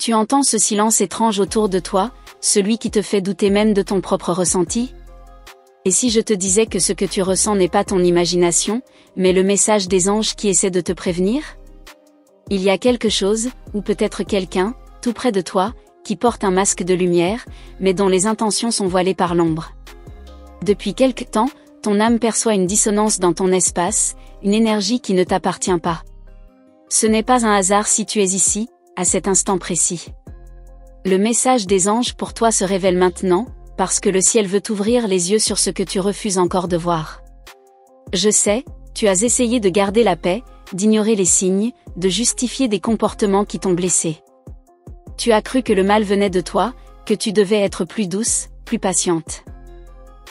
Tu entends ce silence étrange autour de toi, celui qui te fait douter même de ton propre ressenti? Et si je te disais que ce que tu ressens n'est pas ton imagination, mais le message des anges qui essaie de te prévenir? Il y a quelque chose, ou peut-être quelqu'un, tout près de toi, qui porte un masque de lumière, mais dont les intentions sont voilées par l'ombre. Depuis quelque temps, ton âme perçoit une dissonance dans ton espace, une énergie qui ne t'appartient pas. Ce n'est pas un hasard si tu es ici, à cet instant précis. Le message des anges pour toi se révèle maintenant, parce que le ciel veut t'ouvrir les yeux sur ce que tu refuses encore de voir. Je sais, tu as essayé de garder la paix, d'ignorer les signes, de justifier des comportements qui t'ont blessé. Tu as cru que le mal venait de toi, que tu devais être plus douce, plus patiente.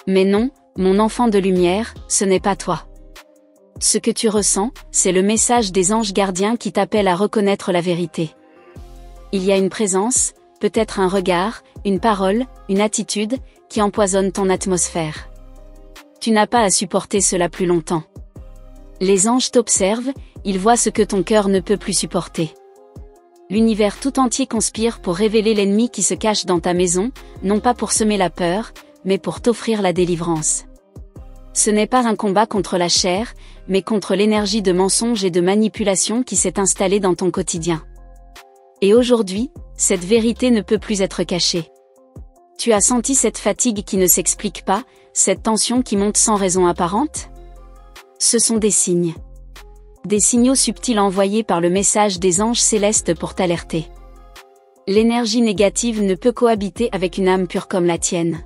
Mais non, mon enfant de lumière, ce n'est pas toi. Ce que tu ressens, c'est le message des anges gardiens qui t'appellent à reconnaître la vérité. Il y a une présence, peut-être un regard, une parole, une attitude, qui empoisonne ton atmosphère. Tu n'as pas à supporter cela plus longtemps. Les anges t'observent, ils voient ce que ton cœur ne peut plus supporter. L'univers tout entier conspire pour révéler l'ennemi qui se cache dans ta maison, non pas pour semer la peur, mais pour t'offrir la délivrance. Ce n'est pas un combat contre la chair, mais contre l'énergie de mensonge et de manipulation qui s'est installée dans ton quotidien. Et aujourd'hui, cette vérité ne peut plus être cachée. Tu as senti cette fatigue qui ne s'explique pas, cette tension qui monte sans raison apparente? Ce sont des signes. Des signaux subtils envoyés par le message des anges célestes pour t'alerter. L'énergie négative ne peut cohabiter avec une âme pure comme la tienne.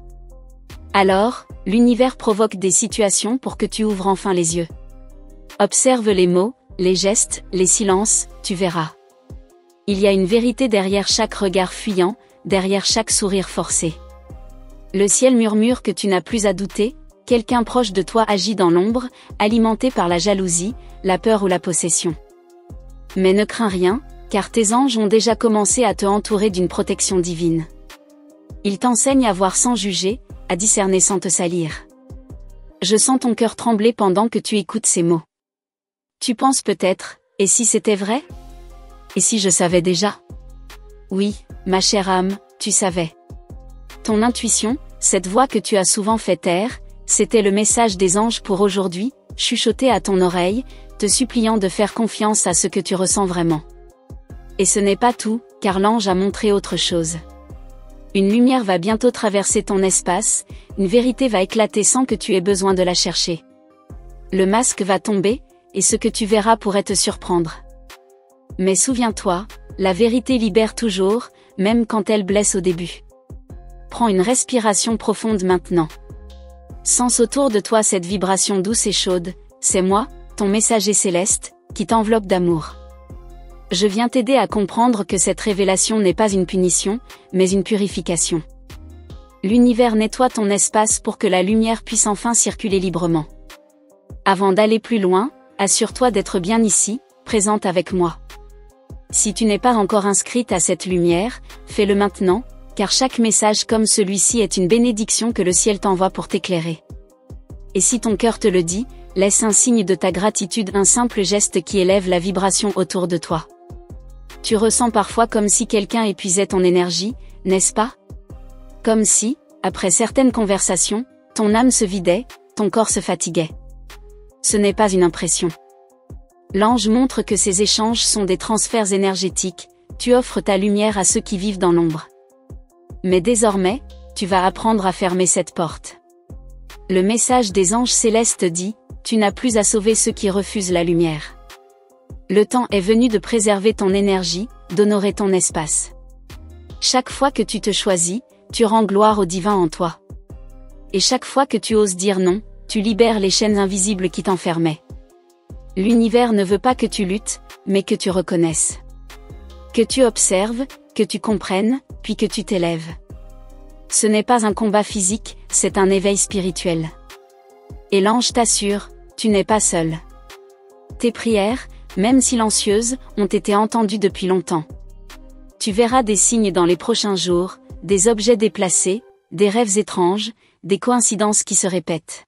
Alors, l'univers provoque des situations pour que tu ouvres enfin les yeux. Observe les mots, les gestes, les silences, tu verras. Il y a une vérité derrière chaque regard fuyant, derrière chaque sourire forcé. Le ciel murmure que tu n'as plus à douter, quelqu'un proche de toi agit dans l'ombre, alimenté par la jalousie, la peur ou la possession. Mais ne crains rien, car tes anges ont déjà commencé à te entourer d'une protection divine. Ils t'enseignent à voir sans juger, à discerner sans te salir. Je sens ton cœur trembler pendant que tu écoutes ces mots. Tu penses peut-être, et si c'était vrai? Et si je savais déjà? Oui, ma chère âme, tu savais. Ton intuition, cette voix que tu as souvent fait taire, c'était le message des anges pour aujourd'hui, chuchoté à ton oreille, te suppliant de faire confiance à ce que tu ressens vraiment. Et ce n'est pas tout, car l'ange a montré autre chose. Une lumière va bientôt traverser ton espace, une vérité va éclater sans que tu aies besoin de la chercher. Le masque va tomber, et ce que tu verras pourrait te surprendre. Mais souviens-toi, la vérité libère toujours, même quand elle blesse au début. Prends une respiration profonde maintenant. Sens autour de toi cette vibration douce et chaude, c'est moi, ton messager céleste, qui t'enveloppe d'amour. Je viens t'aider à comprendre que cette révélation n'est pas une punition, mais une purification. L'univers nettoie ton espace pour que la lumière puisse enfin circuler librement. Avant d'aller plus loin, assure-toi d'être bien ici, présente avec moi. Si tu n'es pas encore inscrite à cette lumière, fais-le maintenant, car chaque message comme celui-ci est une bénédiction que le ciel t'envoie pour t'éclairer. Et si ton cœur te le dit, laisse un signe de ta gratitude, un simple geste qui élève la vibration autour de toi. Tu ressens parfois comme si quelqu'un épuisait ton énergie, n'est-ce pas? Comme si, après certaines conversations, ton âme se vidait, ton corps se fatiguait. Ce n'est pas une impression. L'ange montre que ces échanges sont des transferts énergétiques, tu offres ta lumière à ceux qui vivent dans l'ombre. Mais désormais, tu vas apprendre à fermer cette porte. Le message des anges célestes dit, tu n'as plus à sauver ceux qui refusent la lumière. Le temps est venu de préserver ton énergie, d'honorer ton espace. Chaque fois que tu te choisis, tu rends gloire au divin en toi. Et chaque fois que tu oses dire non, tu libères les chaînes invisibles qui t'enfermaient. L'univers ne veut pas que tu luttes, mais que tu reconnaisses. Que tu observes, que tu comprennes, puis que tu t'élèves. Ce n'est pas un combat physique, c'est un éveil spirituel. Et l'ange t'assure, tu n'es pas seul. Tes prières, même silencieuses, ont été entendues depuis longtemps. Tu verras des signes dans les prochains jours, des objets déplacés, des rêves étranges, des coïncidences qui se répètent.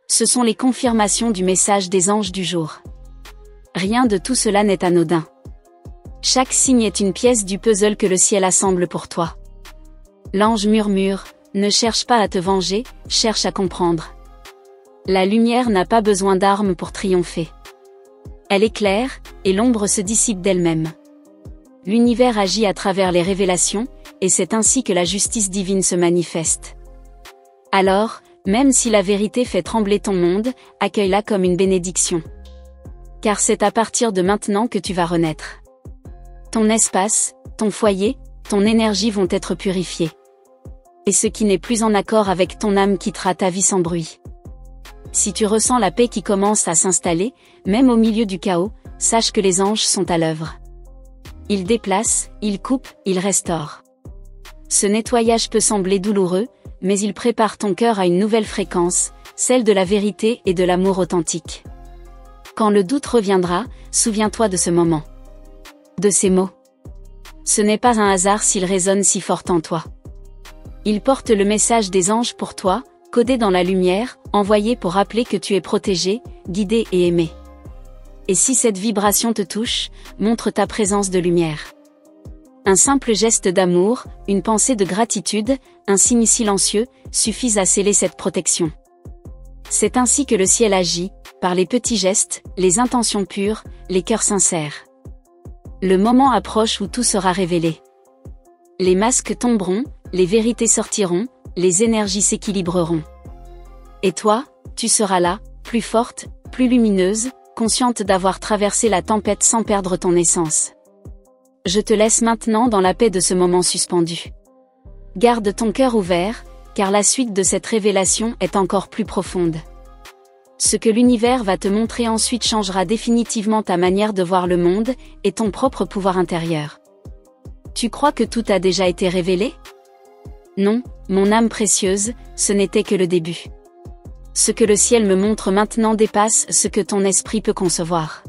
Ce sont les confirmations du message des anges du jour. Rien de tout cela n'est anodin. Chaque signe est une pièce du puzzle que le ciel assemble pour toi. L'ange murmure, ne cherche pas à te venger, cherche à comprendre. La lumière n'a pas besoin d'armes pour triompher. Elle éclaire, et l'ombre se dissipe d'elle-même. L'univers agit à travers les révélations, et c'est ainsi que la justice divine se manifeste. Alors, même si la vérité fait trembler ton monde, accueille-la comme une bénédiction. Car c'est à partir de maintenant que tu vas renaître. Ton espace, ton foyer, ton énergie vont être purifiés. Et ce qui n'est plus en accord avec ton âme quittera ta vie sans bruit. Si tu ressens la paix qui commence à s'installer, même au milieu du chaos, sache que les anges sont à l'œuvre. Ils déplacent, ils coupent, ils restaurent. Ce nettoyage peut sembler douloureux, mais il prépare ton cœur à une nouvelle fréquence, celle de la vérité et de l'amour authentique. Quand le doute reviendra, souviens-toi de ce moment. De ces mots. Ce n'est pas un hasard s'ils résonnent si fort en toi. Ils portent le message des anges pour toi, codé dans la lumière, envoyé pour rappeler que tu es protégé, guidé et aimé. Et si cette vibration te touche, montre ta présence de lumière. Un simple geste d'amour, une pensée de gratitude, un signe silencieux, suffisent à sceller cette protection. C'est ainsi que le ciel agit, par les petits gestes, les intentions pures, les cœurs sincères. Le moment approche où tout sera révélé. Les masques tomberont, les vérités sortiront, les énergies s'équilibreront. Et toi, tu seras là, plus forte, plus lumineuse, consciente d'avoir traversé la tempête sans perdre ton essence. Je te laisse maintenant dans la paix de ce moment suspendu. Garde ton cœur ouvert, car la suite de cette révélation est encore plus profonde. Ce que l'univers va te montrer ensuite changera définitivement ta manière de voir le monde, et ton propre pouvoir intérieur. Tu crois que tout a déjà été révélé ? Non, mon âme précieuse, ce n'était que le début. Ce que le ciel me montre maintenant dépasse ce que ton esprit peut concevoir.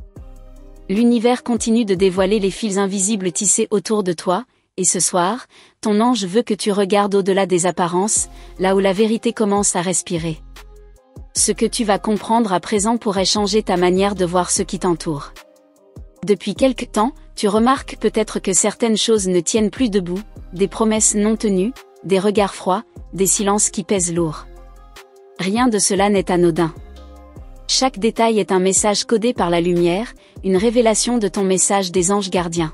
L'univers continue de dévoiler les fils invisibles tissés autour de toi, et ce soir, ton ange veut que tu regardes au-delà des apparences, là où la vérité commence à respirer. Ce que tu vas comprendre à présent pourrait changer ta manière de voir ce qui t'entoure. Depuis quelque temps, tu remarques peut-être que certaines choses ne tiennent plus debout, des promesses non tenues, des regards froids, des silences qui pèsent lourd. Rien de cela n'est anodin. Chaque détail est un message codé par la lumière, une révélation de ton message des anges gardiens.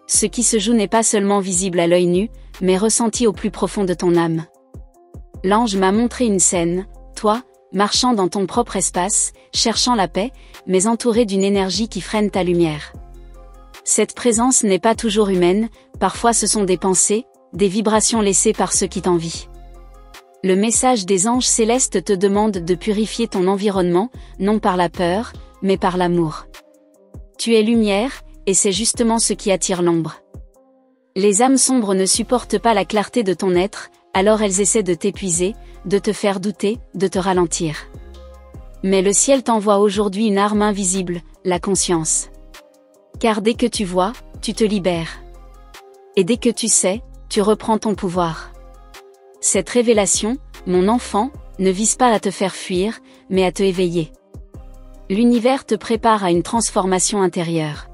Ce qui se joue n'est pas seulement visible à l'œil nu, mais ressenti au plus profond de ton âme. L'ange m'a montré une scène, toi, marchant dans ton propre espace, cherchant la paix, mais entouré d'une énergie qui freine ta lumière. Cette présence n'est pas toujours humaine, parfois ce sont des pensées, des vibrations laissées par ceux qui t'envient. Le message des anges célestes te demande de purifier ton environnement, non par la peur, mais par l'amour. Tu es lumière, et c'est justement ce qui attire l'ombre. Les âmes sombres ne supportent pas la clarté de ton être, alors elles essaient de t'épuiser, de te faire douter, de te ralentir. Mais le ciel t'envoie aujourd'hui une arme invisible, la conscience. Car dès que tu vois, tu te libères. Et dès que tu sais, tu reprends ton pouvoir. Cette révélation, mon enfant, ne vise pas à te faire fuir, mais à te éveiller. L'univers te prépare à une transformation intérieure.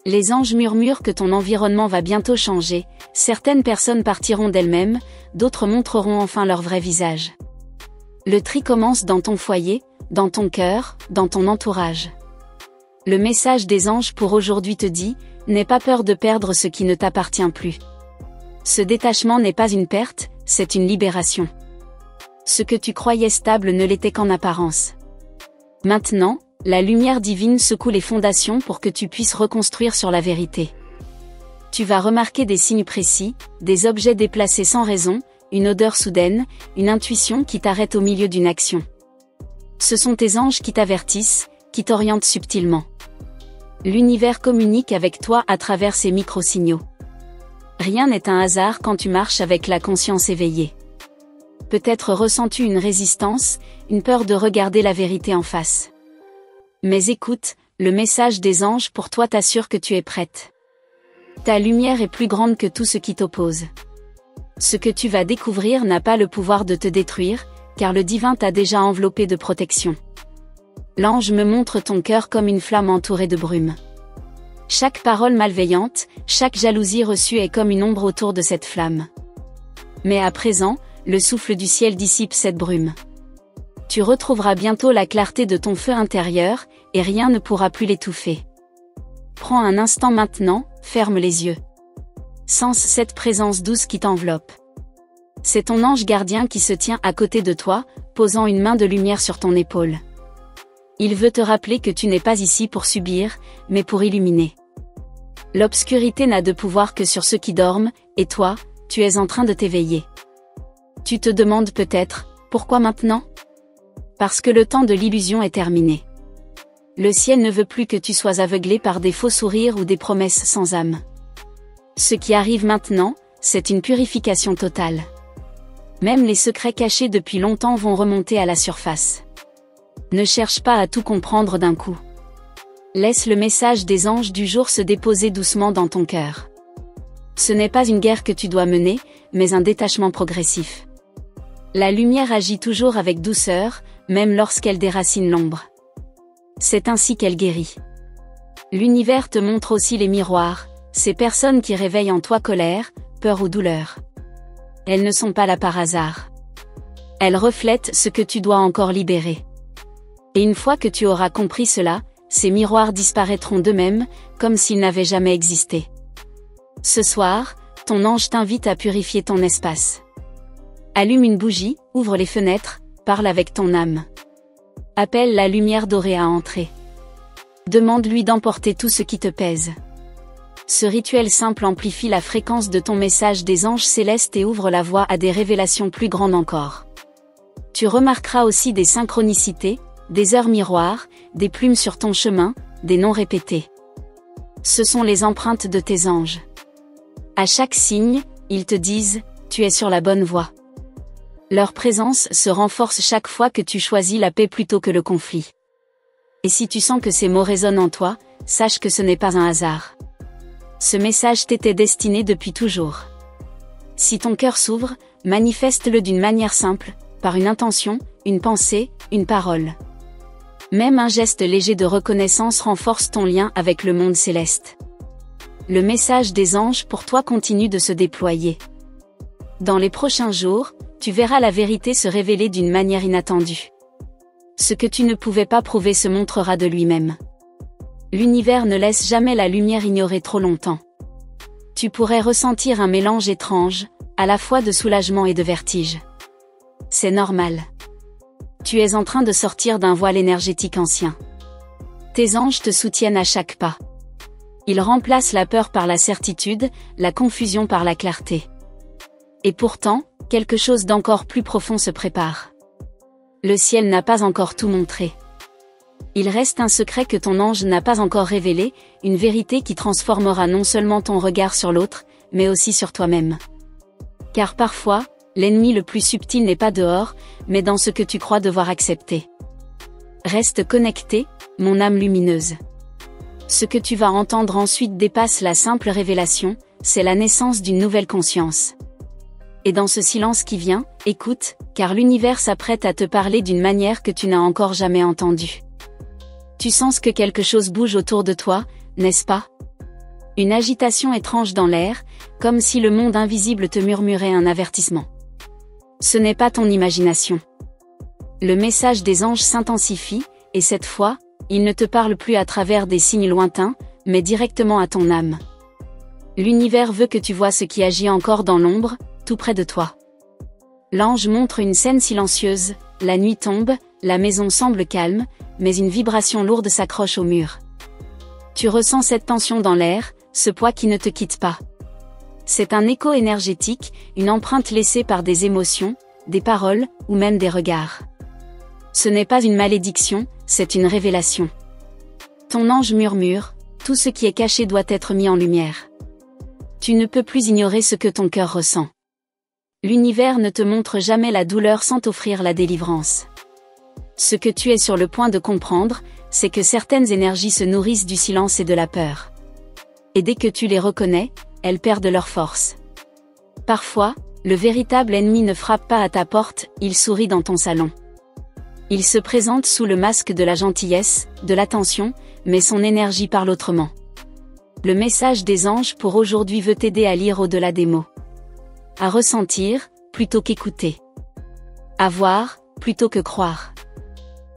Les anges murmurent que ton environnement va bientôt changer, certaines personnes partiront d'elles-mêmes, d'autres montreront enfin leur vrai visage. Le tri commence dans ton foyer, dans ton cœur, dans ton entourage. Le message des anges pour aujourd'hui te dit, n'aie pas peur de perdre ce qui ne t'appartient plus. Ce détachement n'est pas une perte, c'est une libération. Ce que tu croyais stable ne l'était qu'en apparence. Maintenant, la lumière divine secoue les fondations pour que tu puisses reconstruire sur la vérité. Tu vas remarquer des signes précis, des objets déplacés sans raison, une odeur soudaine, une intuition qui t'arrête au milieu d'une action. Ce sont tes anges qui t'avertissent, qui t'orientent subtilement. L'univers communique avec toi à travers ces micro-signaux. Rien n'est un hasard quand tu marches avec la conscience éveillée. Peut-être ressens-tu une résistance, une peur de regarder la vérité en face. Mais écoute, le message des anges pour toi t'assure que tu es prête. Ta lumière est plus grande que tout ce qui t'oppose. Ce que tu vas découvrir n'a pas le pouvoir de te détruire, car le divin t'a déjà enveloppé de protection. L'ange me montre ton cœur comme une flamme entourée de brume. Chaque parole malveillante, chaque jalousie reçue est comme une ombre autour de cette flamme. Mais à présent, le souffle du ciel dissipe cette brume. Tu retrouveras bientôt la clarté de ton feu intérieur, et rien ne pourra plus l'étouffer. Prends un instant maintenant, ferme les yeux. Sens cette présence douce qui t'enveloppe. C'est ton ange gardien qui se tient à côté de toi, posant une main de lumière sur ton épaule. Il veut te rappeler que tu n'es pas ici pour subir, mais pour illuminer. L'obscurité n'a de pouvoir que sur ceux qui dorment, et toi, tu es en train de t'éveiller. Tu te demandes peut-être, pourquoi maintenant ? Parce que le temps de l'illusion est terminé. Le ciel ne veut plus que tu sois aveuglé par des faux sourires ou des promesses sans âme. Ce qui arrive maintenant, c'est une purification totale. Même les secrets cachés depuis longtemps vont remonter à la surface. Ne cherche pas à tout comprendre d'un coup. Laisse le message des anges du jour se déposer doucement dans ton cœur. Ce n'est pas une guerre que tu dois mener, mais un détachement progressif. La lumière agit toujours avec douceur, même lorsqu'elle déracine l'ombre. C'est ainsi qu'elle guérit. L'univers te montre aussi les miroirs, ces personnes qui réveillent en toi colère, peur ou douleur. Elles ne sont pas là par hasard. Elles reflètent ce que tu dois encore libérer. Et une fois que tu auras compris cela, ces miroirs disparaîtront d'eux-mêmes, comme s'ils n'avaient jamais existé. Ce soir, ton ange t'invite à purifier ton espace. Allume une bougie, ouvre les fenêtres, parle avec ton âme. Appelle la lumière dorée à entrer. Demande-lui d'emporter tout ce qui te pèse. Ce rituel simple amplifie la fréquence de ton message des anges célestes et ouvre la voie à des révélations plus grandes encore. Tu remarqueras aussi des synchronicités, des heures miroirs, des plumes sur ton chemin, des noms répétés. Ce sont les empreintes de tes anges. À chaque signe, ils te disent, tu es sur la bonne voie. Leur présence se renforce chaque fois que tu choisis la paix plutôt que le conflit. Et si tu sens que ces mots résonnent en toi, sache que ce n'est pas un hasard. Ce message t'était destiné depuis toujours. Si ton cœur s'ouvre, manifeste-le d'une manière simple, par une intention, une pensée, une parole. Même un geste léger de reconnaissance renforce ton lien avec le monde céleste. Le message des anges pour toi continue de se déployer. Dans les prochains jours, tu verras la vérité se révéler d'une manière inattendue. Ce que tu ne pouvais pas prouver se montrera de lui-même. L'univers ne laisse jamais la lumière ignorée trop longtemps. Tu pourrais ressentir un mélange étrange, à la fois de soulagement et de vertige. C'est normal. Tu es en train de sortir d'un voile énergétique ancien. Tes anges te soutiennent à chaque pas. Ils remplacent la peur par la certitude, la confusion par la clarté. Et pourtant, quelque chose d'encore plus profond se prépare. Le ciel n'a pas encore tout montré. Il reste un secret que ton ange n'a pas encore révélé, une vérité qui transformera non seulement ton regard sur l'autre, mais aussi sur toi-même. Car parfois, l'ennemi le plus subtil n'est pas dehors, mais dans ce que tu crois devoir accepter. Reste connecté, mon âme lumineuse. Ce que tu vas entendre ensuite dépasse la simple révélation, c'est la naissance d'une nouvelle conscience. Et dans ce silence qui vient, écoute, car l'univers s'apprête à te parler d'une manière que tu n'as encore jamais entendue. Tu sens que quelque chose bouge autour de toi, n'est-ce pas ? Une agitation étrange dans l'air, comme si le monde invisible te murmurait un avertissement. Ce n'est pas ton imagination. Le message des anges s'intensifie, et cette fois, il ne te parle plus à travers des signes lointains, mais directement à ton âme. L'univers veut que tu vois ce qui agit encore dans l'ombre, tout près de toi. L'ange montre une scène silencieuse, la nuit tombe, la maison semble calme, mais une vibration lourde s'accroche au mur. Tu ressens cette tension dans l'air, ce poids qui ne te quitte pas. C'est un écho énergétique, une empreinte laissée par des émotions, des paroles, ou même des regards. Ce n'est pas une malédiction, c'est une révélation. Ton ange murmure, tout ce qui est caché doit être mis en lumière. Tu ne peux plus ignorer ce que ton cœur ressent. L'univers ne te montre jamais la douleur sans t'offrir la délivrance. Ce que tu es sur le point de comprendre, c'est que certaines énergies se nourrissent du silence et de la peur. Et dès que tu les reconnais, elles perdent leur force. Parfois, le véritable ennemi ne frappe pas à ta porte, il sourit dans ton salon. Il se présente sous le masque de la gentillesse, de l'attention, mais son énergie parle autrement. Le message des anges pour aujourd'hui veut t'aider à lire au-delà des mots. À ressentir, plutôt qu'écouter. À voir, plutôt que croire.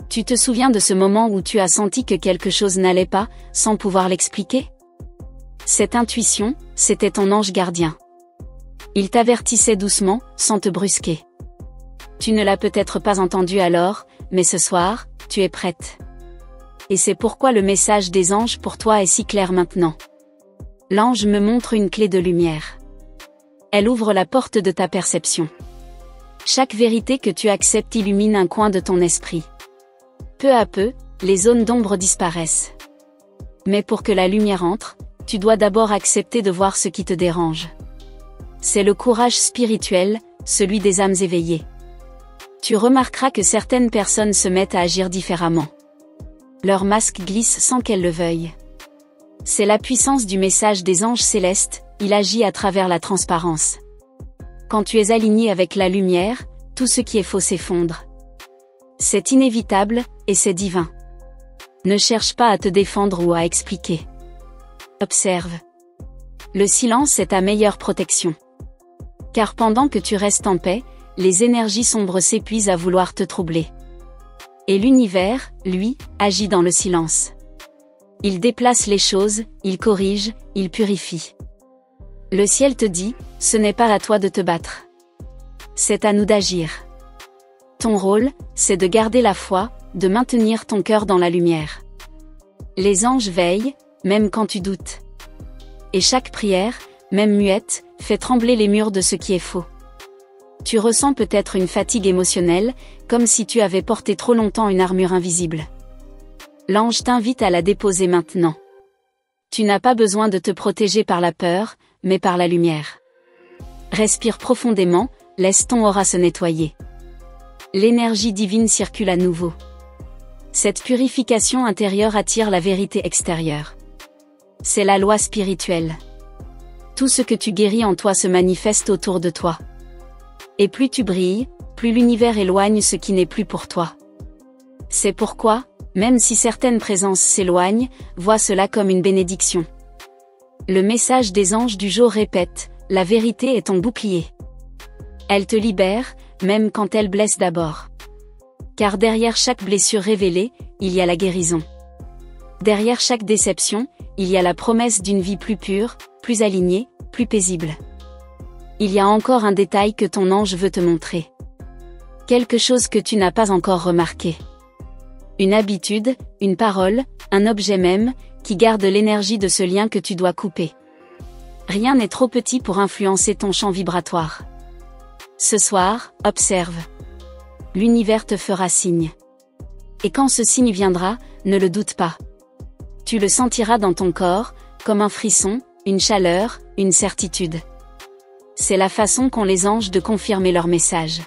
Tu te souviens de ce moment où tu as senti que quelque chose n'allait pas, sans pouvoir l'expliquer? Cette intuition, c'était ton ange gardien. Il t'avertissait doucement, sans te brusquer. Tu ne l'as peut-être pas entendu alors, mais ce soir, tu es prête. Et c'est pourquoi le message des anges pour toi est si clair maintenant. L'ange me montre une clé de lumière. Elle ouvre la porte de ta perception. Chaque vérité que tu acceptes illumine un coin de ton esprit. Peu à peu, les zones d'ombre disparaissent. Mais pour que la lumière entre, tu dois d'abord accepter de voir ce qui te dérange. C'est le courage spirituel, celui des âmes éveillées. Tu remarqueras que certaines personnes se mettent à agir différemment. Leur masque glisse sans qu'elles le veuillent. C'est la puissance du message des anges célestes, il agit à travers la transparence. Quand tu es aligné avec la lumière, tout ce qui est faux s'effondre. C'est inévitable, et c'est divin. Ne cherche pas à te défendre ou à expliquer. Observe. Le silence est ta meilleure protection. Car pendant que tu restes en paix, les énergies sombres s'épuisent à vouloir te troubler. Et l'univers, lui, agit dans le silence. Il déplace les choses, il corrige, il purifie. Le ciel te dit, ce n'est pas à toi de te battre. C'est à nous d'agir. Ton rôle, c'est de garder la foi, de maintenir ton cœur dans la lumière. Les anges veillent, même quand tu doutes. Et chaque prière, même muette, fait trembler les murs de ce qui est faux. Tu ressens peut-être une fatigue émotionnelle, comme si tu avais porté trop longtemps une armure invisible. L'ange t'invite à la déposer maintenant. Tu n'as pas besoin de te protéger par la peur, mais par la lumière. Respire profondément, laisse ton aura se nettoyer. L'énergie divine circule à nouveau. Cette purification intérieure attire la vérité extérieure. C'est la loi spirituelle. Tout ce que tu guéris en toi se manifeste autour de toi. Et plus tu brilles, plus l'univers éloigne ce qui n'est plus pour toi. C'est pourquoi, même si certaines présences s'éloignent, vois cela comme une bénédiction. Le message des anges du jour répète, la vérité est ton bouclier. Elle te libère, même quand elle blesse d'abord. Car derrière chaque blessure révélée, il y a la guérison. Derrière chaque déception, il y a la promesse d'une vie plus pure, plus alignée, plus paisible. Il y a encore un détail que ton ange veut te montrer. Quelque chose que tu n'as pas encore remarqué. Une habitude, une parole, un objet même, qui garde l'énergie de ce lien que tu dois couper. Rien n'est trop petit pour influencer ton champ vibratoire. Ce soir, observe. L'univers te fera signe. Et quand ce signe viendra, ne le doute pas. Tu le sentiras dans ton corps, comme un frisson, une chaleur, une certitude. C'est la façon qu'ont les anges de confirmer leur message.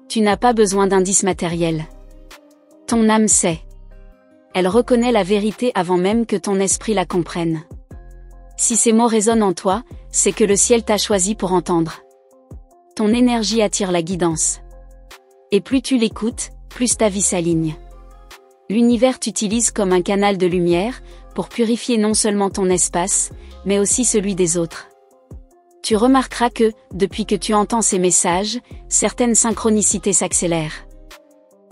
Tu n'as pas besoin d'indices matériels. Ton âme sait. Elle reconnaît la vérité avant même que ton esprit la comprenne. Si ces mots résonnent en toi, c'est que le ciel t'a choisi pour entendre. Ton énergie attire la guidance. Et plus tu l'écoutes, plus ta vie s'aligne. L'univers t'utilise comme un canal de lumière, pour purifier non seulement ton espace, mais aussi celui des autres. Tu remarqueras que, depuis que tu entends ces messages, certaines synchronicités s'accélèrent.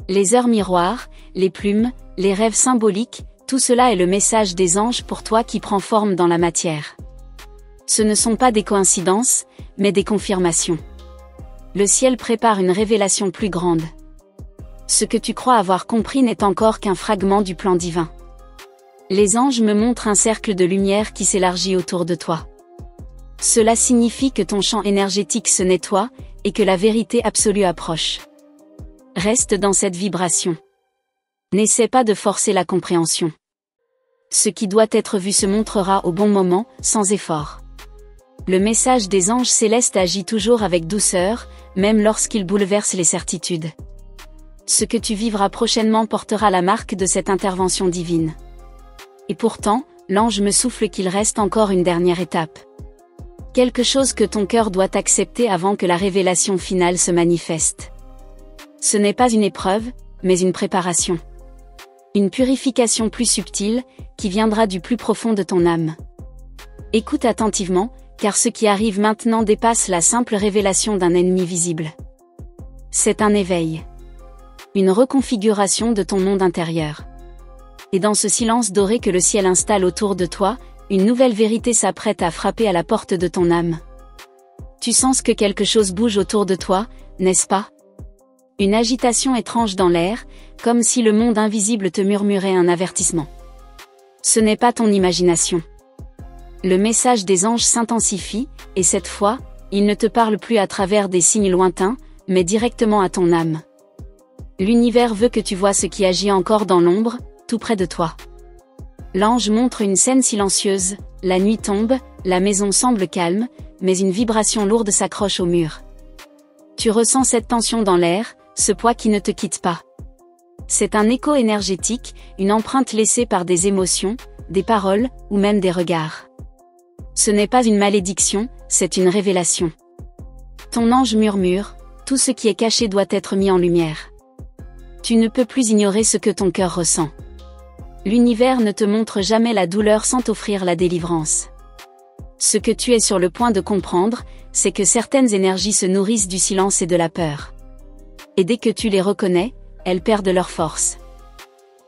Les heures miroirs, les plumes, les rêves symboliques, tout cela est le message des anges pour toi qui prend forme dans la matière. Ce ne sont pas des coïncidences, mais des confirmations. Le ciel prépare une révélation plus grande. Ce que tu crois avoir compris n'est encore qu'un fragment du plan divin. Les anges me montrent un cercle de lumière qui s'élargit autour de toi. Cela signifie que ton champ énergétique se nettoie, et que la vérité absolue approche. Reste dans cette vibration. N'essaie pas de forcer la compréhension. Ce qui doit être vu se montrera au bon moment, sans effort. Le message des anges célestes agit toujours avec douceur, même lorsqu'il bouleverse les certitudes. Ce que tu vivras prochainement portera la marque de cette intervention divine. Et pourtant, l'ange me souffle qu'il reste encore une dernière étape. Quelque chose que ton cœur doit accepter avant que la révélation finale se manifeste. Ce n'est pas une épreuve, mais une préparation. Une purification plus subtile, qui viendra du plus profond de ton âme. Écoute attentivement, car ce qui arrive maintenant dépasse la simple révélation d'un ennemi visible. C'est un éveil. Une reconfiguration de ton monde intérieur. Et dans ce silence doré que le ciel installe autour de toi, une nouvelle vérité s'apprête à frapper à la porte de ton âme. Tu sens que quelque chose bouge autour de toi, n'est-ce pas? Une agitation étrange dans l'air, comme si le monde invisible te murmurait un avertissement. Ce n'est pas ton imagination. Le message des anges s'intensifie, et cette fois, il ne te parle plus à travers des signes lointains, mais directement à ton âme. L'univers veut que tu vois ce qui agit encore dans l'ombre, tout près de toi. L'ange montre une scène silencieuse, la nuit tombe, la maison semble calme, mais une vibration lourde s'accroche au mur. Tu ressens cette tension dans l'air, ce poids qui ne te quitte pas. C'est un écho énergétique, une empreinte laissée par des émotions, des paroles, ou même des regards. Ce n'est pas une malédiction, c'est une révélation. Ton ange murmure, tout ce qui est caché doit être mis en lumière. Tu ne peux plus ignorer ce que ton cœur ressent. L'univers ne te montre jamais la douleur sans t'offrir la délivrance. Ce que tu es sur le point de comprendre, c'est que certaines énergies se nourrissent du silence et de la peur. Et dès que tu les reconnais, elles perdent leur force.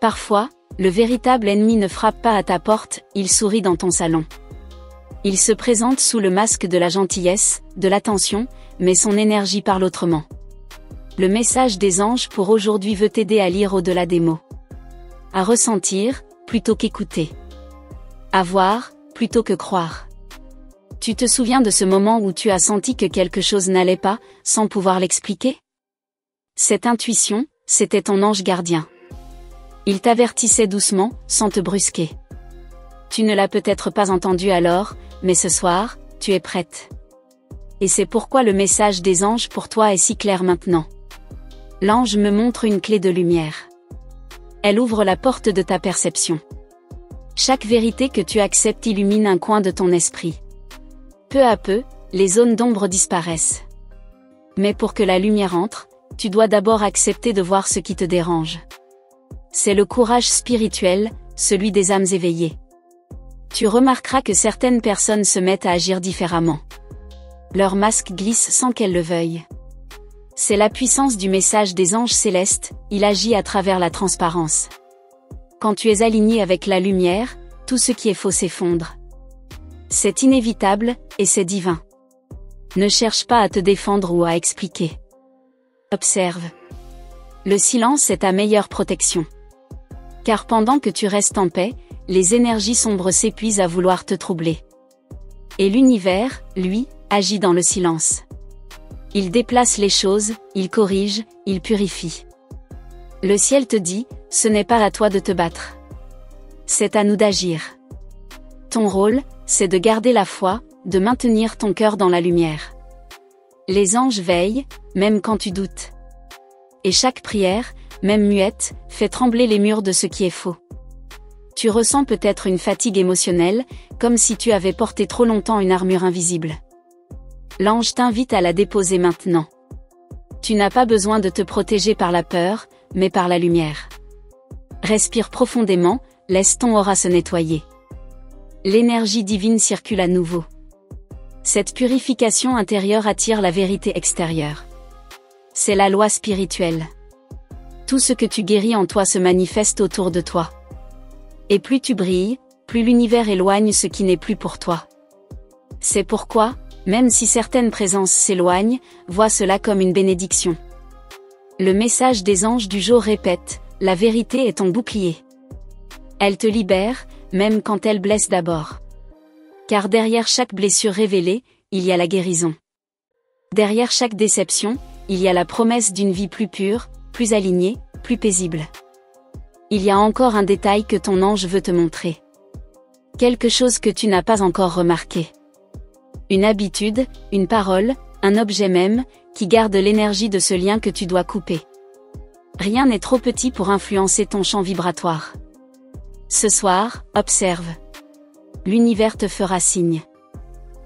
Parfois, le véritable ennemi ne frappe pas à ta porte, il sourit dans ton salon. Il se présente sous le masque de la gentillesse, de l'attention, mais son énergie parle autrement. Le message des anges pour aujourd'hui veut t'aider à lire au-delà des mots. À ressentir, plutôt qu'écouter. À voir, plutôt que croire. Tu te souviens de ce moment où tu as senti que quelque chose n'allait pas, sans pouvoir l'expliquer? Cette intuition, c'était ton ange gardien. Il t'avertissait doucement, sans te brusquer. Tu ne l'as peut-être pas entendu alors, mais ce soir, tu es prête. Et c'est pourquoi le message des anges pour toi est si clair maintenant. L'ange me montre une clé de lumière. Elle ouvre la porte de ta perception. Chaque vérité que tu acceptes illumine un coin de ton esprit. Peu à peu, les zones d'ombre disparaissent. Mais pour que la lumière entre, tu dois d'abord accepter de voir ce qui te dérange. C'est le courage spirituel, celui des âmes éveillées. Tu remarqueras que certaines personnes se mettent à agir différemment. Leur masque glisse sans qu'elles le veuillent. C'est la puissance du message des anges célestes, il agit à travers la transparence. Quand tu es aligné avec la lumière, tout ce qui est faux s'effondre. C'est inévitable, et c'est divin. Ne cherche pas à te défendre ou à expliquer. Observe. Le silence est ta meilleure protection. Car pendant que tu restes en paix, les énergies sombres s'épuisent à vouloir te troubler. Et l'univers, lui, agit dans le silence. Il déplace les choses, il corrige, il purifie. Le ciel te dit, ce n'est pas à toi de te battre. C'est à nous d'agir. Ton rôle, c'est de garder la foi, de maintenir ton cœur dans la lumière. Les anges veillent, même quand tu doutes. Et chaque prière, même muette, fait trembler les murs de ce qui est faux. Tu ressens peut-être une fatigue émotionnelle, comme si tu avais porté trop longtemps une armure invisible. L'ange t'invite à la déposer maintenant. Tu n'as pas besoin de te protéger par la peur, mais par la lumière. Respire profondément, laisse ton aura se nettoyer. L'énergie divine circule à nouveau. Cette purification intérieure attire la vérité extérieure. C'est la loi spirituelle. Tout ce que tu guéris en toi se manifeste autour de toi. Et plus tu brilles, plus l'univers éloigne ce qui n'est plus pour toi. C'est pourquoi, même si certaines présences s'éloignent, vois cela comme une bénédiction. Le message des anges du jour répète, la vérité est ton bouclier. Elle te libère, même quand elle blesse d'abord. Car derrière chaque blessure révélée, il y a la guérison. Derrière chaque déception, il y a la promesse d'une vie plus pure, plus alignée, plus paisible. Il y a encore un détail que ton ange veut te montrer. Quelque chose que tu n'as pas encore remarqué. Une habitude, une parole, un objet même, qui garde l'énergie de ce lien que tu dois couper. Rien n'est trop petit pour influencer ton champ vibratoire. Ce soir, observe. L'univers te fera signe.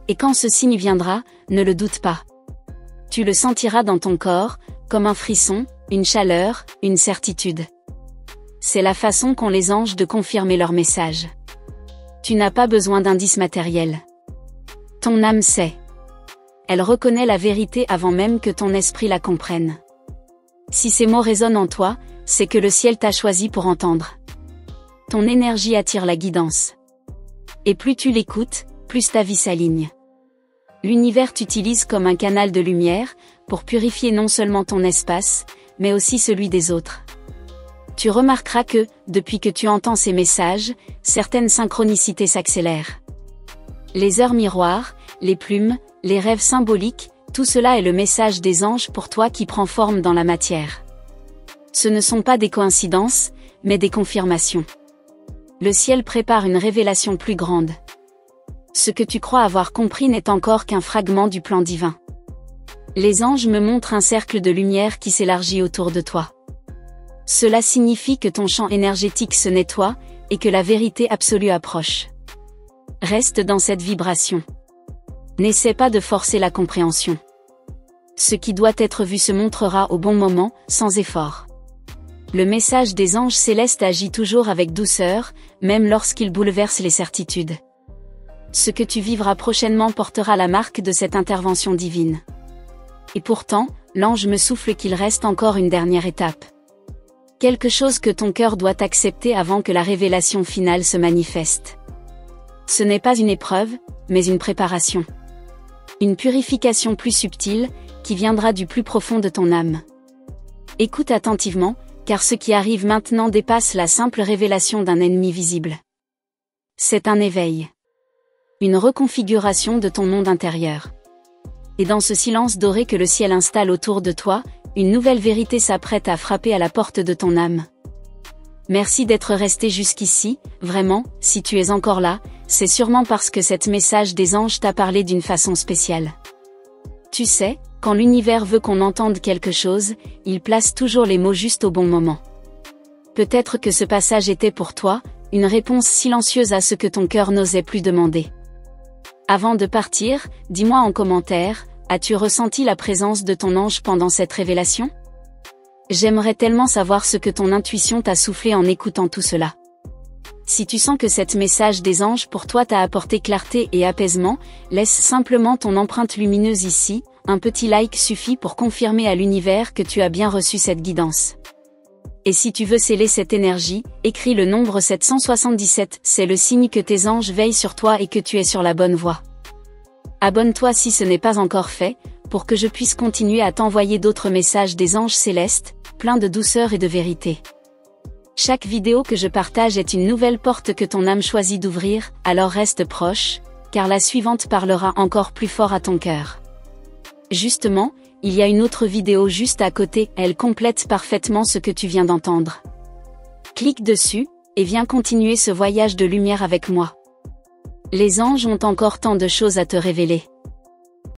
Et quand ce signe viendra, ne le doute pas. Tu le sentiras dans ton corps, comme un frisson, une chaleur, une certitude. C'est la façon qu'ont les anges de confirmer leur message. Tu n'as pas besoin d'indices matériels. Ton âme sait. Elle reconnaît la vérité avant même que ton esprit la comprenne. Si ces mots résonnent en toi, c'est que le ciel t'a choisi pour entendre. Ton énergie attire la guidance. Et plus tu l'écoutes, plus ta vie s'aligne. L'univers t'utilise comme un canal de lumière, pour purifier non seulement ton espace, mais aussi celui des autres. Tu remarqueras que, depuis que tu entends ces messages, certaines synchronicités s'accélèrent. Les heures miroirs, les plumes, les rêves symboliques, tout cela est le message des anges pour toi qui prend forme dans la matière. Ce ne sont pas des coïncidences, mais des confirmations. Le ciel prépare une révélation plus grande. Ce que tu crois avoir compris n'est encore qu'un fragment du plan divin. Les anges me montrent un cercle de lumière qui s'élargit autour de toi. Cela signifie que ton champ énergétique se nettoie, et que la vérité absolue approche. Reste dans cette vibration. N'essaie pas de forcer la compréhension. Ce qui doit être vu se montrera au bon moment, sans effort. Le message des anges célestes agit toujours avec douceur, même lorsqu'il bouleverse les certitudes. Ce que tu vivras prochainement portera la marque de cette intervention divine. Et pourtant, l'ange me souffle qu'il reste encore une dernière étape. Quelque chose que ton cœur doit accepter avant que la révélation finale se manifeste. Ce n'est pas une épreuve, mais une préparation. Une purification plus subtile, qui viendra du plus profond de ton âme. Écoute attentivement, car ce qui arrive maintenant dépasse la simple révélation d'un ennemi visible. C'est un éveil. Une reconfiguration de ton monde intérieur. Et dans ce silence doré que le ciel installe autour de toi, une nouvelle vérité s'apprête à frapper à la porte de ton âme. Merci d'être resté jusqu'ici, vraiment, si tu es encore là, c'est sûrement parce que cet message des anges t'a parlé d'une façon spéciale. Tu sais, quand l'univers veut qu'on entende quelque chose, il place toujours les mots juste au bon moment. Peut-être que ce passage était pour toi, une réponse silencieuse à ce que ton cœur n'osait plus demander. Avant de partir, dis-moi en commentaire, as-tu ressenti la présence de ton ange pendant cette révélation ? J'aimerais tellement savoir ce que ton intuition t'a soufflé en écoutant tout cela. Si tu sens que cet message des anges pour toi t'a apporté clarté et apaisement, laisse simplement ton empreinte lumineuse ici, un petit like suffit pour confirmer à l'univers que tu as bien reçu cette guidance. Et si tu veux sceller cette énergie, écris le nombre 777, c'est le signe que tes anges veillent sur toi et que tu es sur la bonne voie. Abonne-toi si ce n'est pas encore fait, pour que je puisse continuer à t'envoyer d'autres messages des anges célestes, pleins de douceur et de vérité. Chaque vidéo que je partage est une nouvelle porte que ton âme choisit d'ouvrir, alors reste proche, car la suivante parlera encore plus fort à ton cœur. Justement, il y a une autre vidéo juste à côté, elle complète parfaitement ce que tu viens d'entendre. Clique dessus, et viens continuer ce voyage de lumière avec moi. Les anges ont encore tant de choses à te révéler.